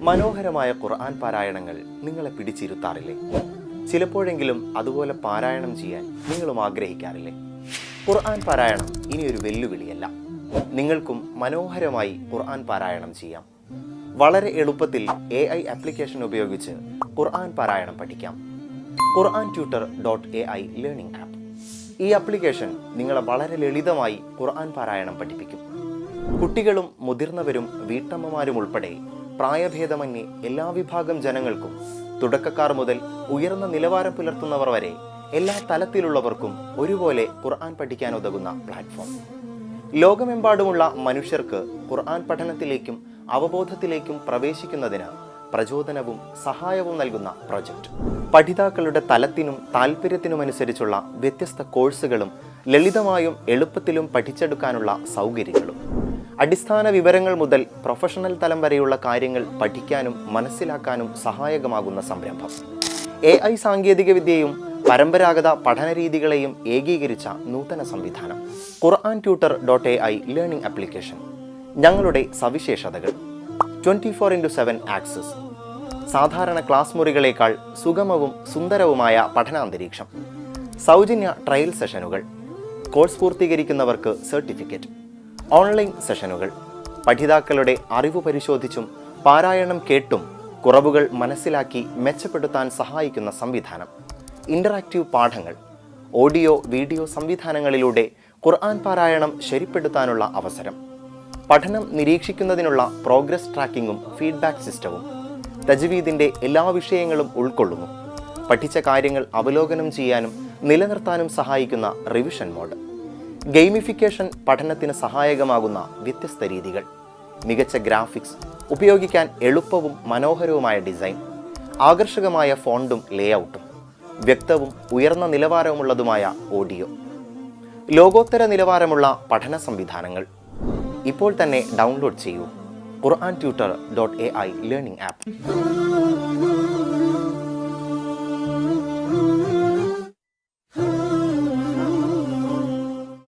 മനോഹരമായ ഖുർആൻ പാരായണങ്ങൾ നിങ്ങളെ പിടിച്ചിരുത്താറില്ലേ? ചിലപ്പോഴെങ്കിലും അതുപോലെ പാരായണം ചെയ്യാൻ നിങ്ങളും ആഗ്രഹിക്കാറില്ലേ? ഖുർആൻ പാരായണം ഇനിയൊരു വെല്ലുവിളിയല്ല. നിങ്ങൾക്കും മനോഹരമായി ഖുർആൻ പാരായണം ചെയ്യാം. വളരെ എളുപ്പത്തിൽ AI ആപ്ലിക്കേഷൻ ഉപയോഗിച്ച് ഖുർആൻ പാരായണം പഠിക്കാം. ഖുർആൻ ട്യൂട്ടർ.ai ലേണിംഗ് ആപ്പ്. ഈ ആപ്ലിക്കേഷൻ നിങ്ങളെ വളരെ ലളിതമായി ഖുർആൻ പാരായണം പഠിപ്പിക്കും. കുട്ടികളും മുതിർന്നവരും വീട്ടമ്മമാരും ഉൾപ്പെടെ പ്രായഭേദമന്യേ എല്ലാ വിഭാഗം ജനങ്ങൾക്കും, തുടക്കക്കാർ മുതൽ ഉയർന്ന നിലവാരം പുലർത്തുന്നവർ വരെ എല്ലാ തലത്തിലുള്ളവർക്കും ഒരുപോലെ ഖുർആൻ പഠിക്കാൻ ഉതകുന്ന പ്ലാറ്റ്ഫോം. ലോകമെമ്പാടുമുള്ള മനുഷ്യർക്ക് ഖുർആൻ പഠനത്തിലേക്കും അവബോധത്തിലേക്കും പ്രവേശിക്കുന്നതിന് പ്രചോദനവും സഹായവും നൽകുന്ന പ്രൊജക്റ്റ്. പഠിതാക്കളുടെ തലത്തിനും താല്പര്യത്തിനുമനുസരിച്ചുള്ള വ്യത്യസ്ത കോഴ്സുകളും ലളിതമായും എളുപ്പത്തിലും പഠിച്ചെടുക്കാനുള്ള സൗകര്യങ്ങളും, അടിസ്ഥാന വിവരങ്ങൾ മുതൽ പ്രൊഫഷണൽ തലം വരെയുള്ള കാര്യങ്ങൾ പഠിക്കാനും മനസ്സിലാക്കാനും സഹായകമാകുന്ന സംരംഭം. AI സാങ്കേതികവിദ്യയും പരമ്പരാഗത പഠനരീതികളെയും ഏകീകരിച്ച നൂതന സംവിധാനം. ഖുർആൻ ട്യൂട്ടർ.ai ലേണിംഗ് ആപ്ലിക്കേഷൻ. ഞങ്ങളുടെ സവിശേഷതകൾ: 24/7 ആക്സസ്, സാധാരണ ക്ലാസ് മുറികളേക്കാൾ സുഗമവും സുന്ദരവുമായ പഠനാന്തരീക്ഷം, സൗജന്യ ട്രയൽ സെഷനുകൾ, കോഴ്സ് പൂർത്തീകരിക്കുന്നവർക്ക് സർട്ടിഫിക്കറ്റ്, ഓൺലൈൻ സെഷനുകൾ, പഠിതാക്കളുടെ അറിവ് പരിശോധിച്ചും പാരായണം കേട്ടും കുറവുകൾ മനസ്സിലാക്കി മെച്ചപ്പെടുത്താൻ സഹായിക്കുന്ന സംവിധാനം, ഇന്ററാക്റ്റീവ് പാഠങ്ങൾ, ഓഡിയോ വീഡിയോ സംവിധാനങ്ങളിലൂടെ ഖുർആൻ പാരായണം ശരിപ്പെടുത്താനുള്ള അവസരം, പഠനം നിരീക്ഷിക്കുന്നതിനുള്ള പ്രോഗ്രസ് ട്രാക്കിങ്ങും ഫീഡ്ബാക്ക് സിസ്റ്റവും, തജ്വീദിൻ്റെ എല്ലാ വിഷയങ്ങളും ഉൾക്കൊള്ളുന്നു. പഠിച്ച കാര്യങ്ങൾ അവലോകനം ചെയ്യാനും നിലനിർത്താനും സഹായിക്കുന്ന റിവിഷൻ മോഡ്, ഗെയിമിഫിക്കേഷൻ, പഠനത്തിന് സഹായകമാകുന്ന വ്യത്യസ്ത രീതികൾ, മികച്ച ഗ്രാഫിക്സ്, ഉപയോഗിക്കാൻ എളുപ്പവും മനോഹരവുമായ ഡിസൈൻ, ആകർഷകമായ ഫോണ്ടും ലേഔട്ടും, വ്യക്തവും ഉയർന്ന നിലവാരമുള്ളതുമായ ഓഡിയോ, ലോകോത്തര നിലവാരമുള്ള പഠന സംവിധാനങ്ങൾ. ഇപ്പോൾ തന്നെ ഡൗൺലോഡ് ചെയ്യൂ ഖുർആൻ ട്യൂട്ടർ.ai ലേണിംഗ് ആപ്പ്.